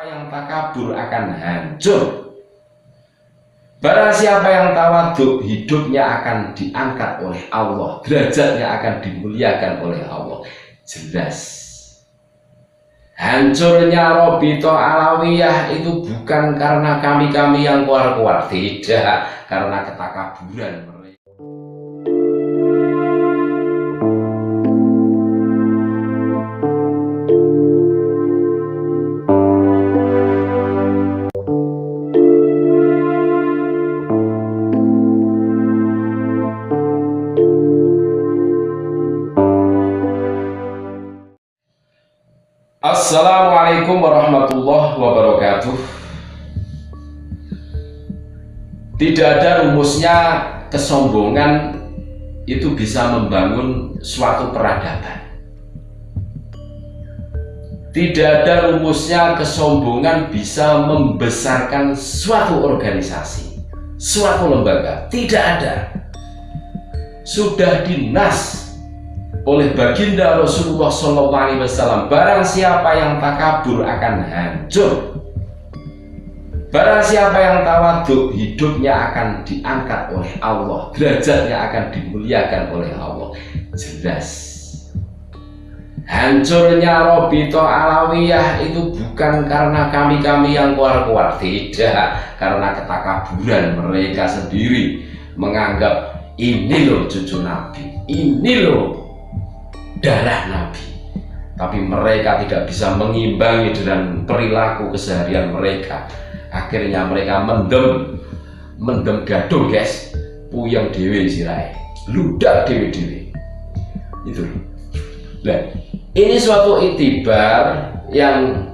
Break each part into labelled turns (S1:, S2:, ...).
S1: yang takabur akan hancur. Barang siapa yang tawadhu, hidupnya akan diangkat oleh Allah, derajatnya akan dimuliakan oleh Allah. Jelas hancurnya Robito Alawiyah itu bukan karena kami-kami yang keluar-keluar, tidak, karena ketakaburan mereka. Assalamualaikum warahmatullahi wabarakatuh. Tidak ada rumusnya kesombongan itu bisa membangun suatu peradaban. Tidak ada rumusnya kesombongan bisa membesarkan suatu organisasi, suatu lembaga. Tidak ada. Sudah dinas oleh baginda Rasulullah SAW, barang siapa yang takabur akan hancur. Barang siapa yang tawadhu, hidupnya akan diangkat oleh Allah, derajatnya akan dimuliakan oleh Allah. Jelas hancurnya Robito Alawiyah itu bukan karena kami-kami yang keluar-keluar, tidak, karena ketakaburan mereka sendiri, menganggap ini loh cucu Nabi, ini loh darah Nabi. Tapi mereka tidak bisa mengimbangi dengan perilaku keseharian mereka. Akhirnya mereka mendem gaduh, guys, puyeng dewe sirai, ludak dewe itu. Nah, ini suatu itibar yang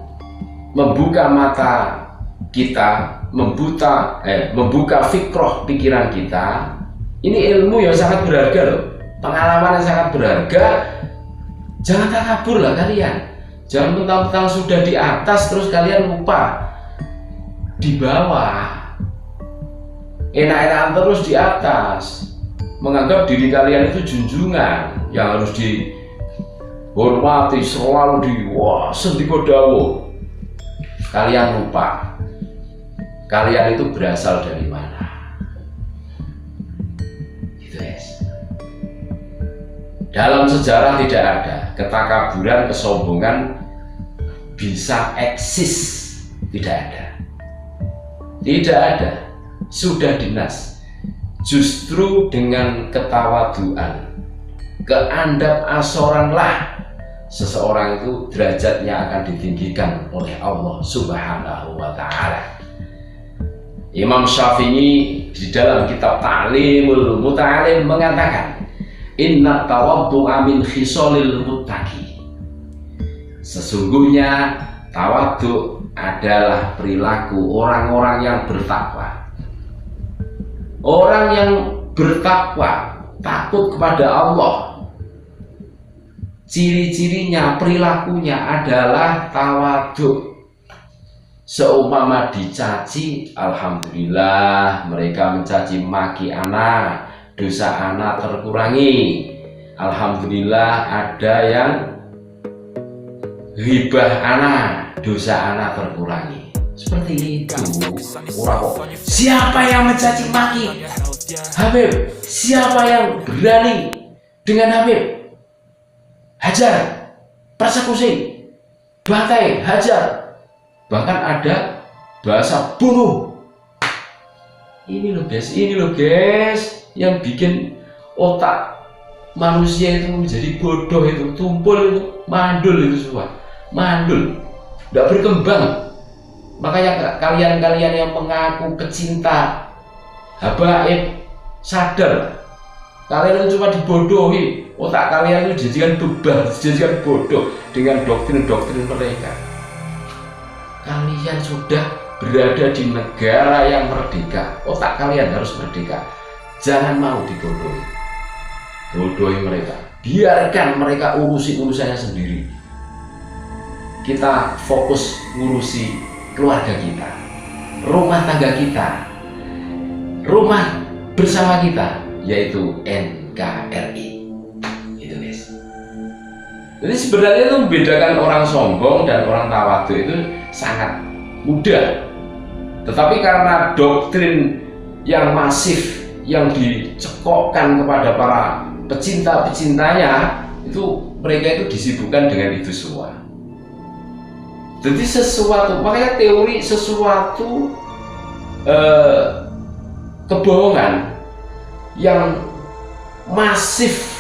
S1: membuka mata kita, membuka fikroh pikiran kita. Ini ilmu yang sangat berharga loh, pengalaman yang sangat berharga. Jangan takabur lah kalian. Jangan mentang-mentang sudah di atas terus kalian lupa di bawah. Enak-enakan terus di atas, menganggap diri kalian itu junjungan yang harus dihormati, selalu sendikodawo. Kalian lupa kalian itu berasal dari mana. Gitu, guys. Dalam sejarah tidak ada ketakaburan, kesombongan bisa eksis. Tidak ada. Tidak ada. Sudah dinas. Justru dengan ketawaduan, keandap asoranlah seseorang itu derajatnya akan ditinggikan oleh Allah Subhanahu wa ta'ala. Imam Syafi'i di dalam kitab Ta'limul Muta'alim mengatakan, inna tawaddu'a min khisalil muttaqi. Sesungguhnya tawaddu adalah perilaku orang-orang yang bertakwa. Orang yang bertakwa, takut kepada Allah, ciri-cirinya, perilakunya adalah tawaddu. Seumpama dicaci, alhamdulillah mereka mencaci maki anak, dosa anak terkurangi. Alhamdulillah ada yang ghibah anak, dosa anak terkurangi. Seperti itu. Orang kok siapa yang mencaci maki Habib? Siapa yang berani dengan Habib? Hajar, persekusi, bantai, hajar. Bahkan ada bahasa bunuh. Ini loh guys, yang bikin otak manusia itu menjadi bodoh, itu tumpul, itu mandul, itu semua mandul, tidak berkembang. Makanya kalian-kalian yang mengaku pecinta habaib, sadar kalian itu cuma dibodohi. Otak kalian itu dijadikan beban, dijadikan bodoh dengan doktrin-doktrin mereka. Kalian sudah berada di negara yang merdeka, otak kalian harus merdeka. Jangan mau dibodohi. Bodohi mereka, biarkan mereka urusi urusannya sendiri. Kita fokus ngurusi keluarga kita, rumah tangga kita, rumah bersama kita, yaitu NKRI. Itu guys. Jadi sebenarnya itu membedakan orang sombong dan orang tawadhu itu sangat mudah. Tetapi karena doktrin yang masif yang dicekokkan kepada para pecinta-pecintanya, itu mereka itu disibukkan dengan itu semua. Jadi sesuatu, makanya teori sesuatu kebohongan yang masif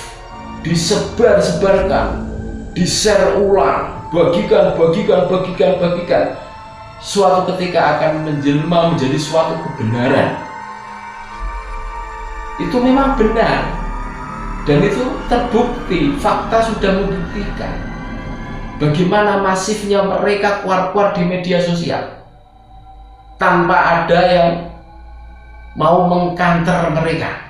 S1: disebar-sebarkan, di-share ulang, bagikan, suatu ketika akan menjelma menjadi suatu kebenaran. Itu memang benar, dan itu terbukti, fakta sudah membuktikan bagaimana masifnya mereka keluar-keluar di media sosial tanpa ada yang mau mengkanter mereka.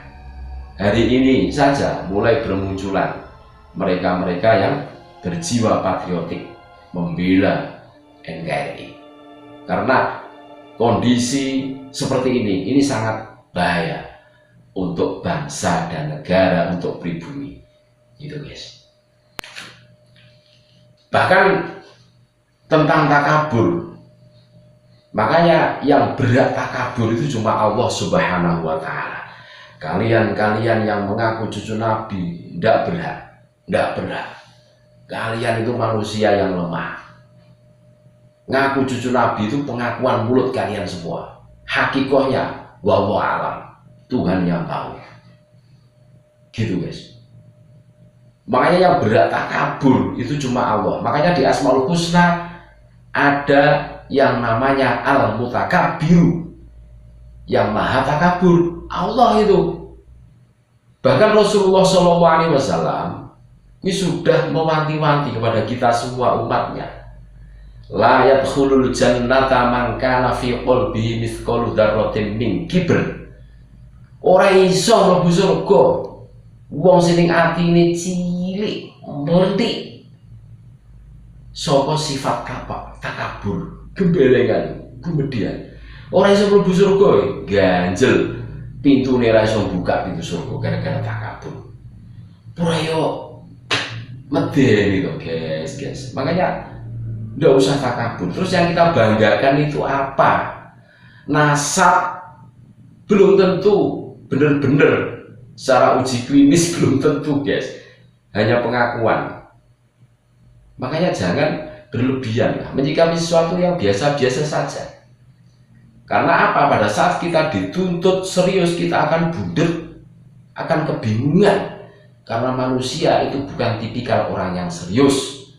S1: Hari ini saja mulai bermunculan mereka-mereka yang berjiwa patriotik membela NKRI. Karena kondisi seperti ini sangat bahaya untuk bangsa dan negara, untuk pribumi. Gitu guys. Bahkan tentang takabur, makanya yang berat takabur itu cuma Allah Subhanahu wa Ta'ala. Kalian yang mengaku cucu Nabi tidak berat. Kalian itu manusia yang lemah. Ngaku cucu Nabi itu pengakuan mulut kalian semua. Hakikatnya wallahu alam, Tuhan yang tahu. Gitu guys. Makanya yang berat takabur itu cuma Allah. Makanya di Asmaul Husna ada yang namanya Al-Mutakabbiru, yang maha takabur, Allah itu. Bahkan Rasulullah SAW ini sudah mewanti-wanti kepada kita semua umatnya. La yadkhulul jannata man kana fi qalbihi mithqalu dzarratin min kibr. Ora iso mlebu surga wong sing atine cilik, mlentik. Sapa sifat takabur, gembelengan, gumedian. Ora iso mlebu surga, ganjel. Pintune ora iso buka pintu surga gara-gara takabur. Pura yo medeni to, guys. Makanya nggak usah takabur. Terus yang kita banggakan itu apa? Nasab belum tentu benar-benar, secara uji klinis belum tentu guys, hanya pengakuan. Makanya jangan berlebihan menyikapi sesuatu yang biasa-biasa saja. Karena apa? Pada saat kita dituntut serius, kita akan budek, akan kebingungan. Karena manusia itu bukan tipikal orang yang serius.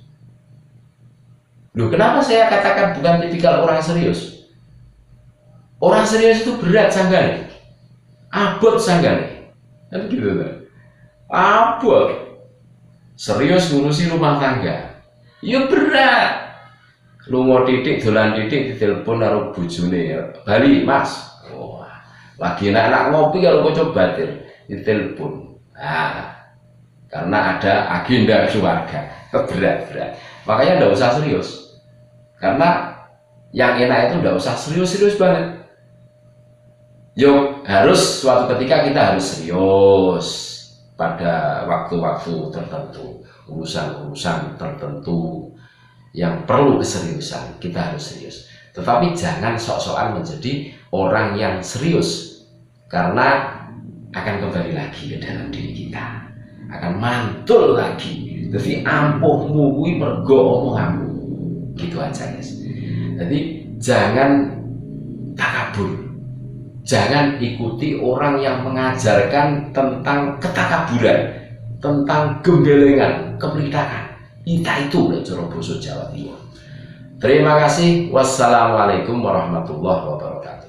S1: Loh, kenapa saya katakan bukan tipikal orang serius? Orang serius itu berat sanggane, abot sanggane, kan gitu kan? Abot, serius ngurusi rumah tangga, ya berat. Lunga titik, dolan titik, ditelepon karo bojone, Bali Mas, lagi enak-enak ngopi kalau kocok batir, ditelepon. Karena ada agenda keluarga, berat. Makanya nggak usah serius. Karena yang enak itu nggak usah serius banget. Yuk, harus suatu ketika kita harus serius pada waktu-waktu tertentu, urusan-urusan tertentu yang perlu keseriusan, kita harus serius. Tetapi jangan sok-sokan menjadi orang yang serius, karena akan kembali lagi ke dalam diri kita, akan mantul lagi. Jadi ampuhmu kuwi mergo omonganmu. Gitu aja guys. Jadi jangan takabur, jangan ikuti orang yang mengajarkan tentang ketakaburan, tentang gembelengan, kemelitakan. Itu lho cara basa Jawa Timur. Terima kasih. Wassalamualaikum warahmatullahi wabarakatuh.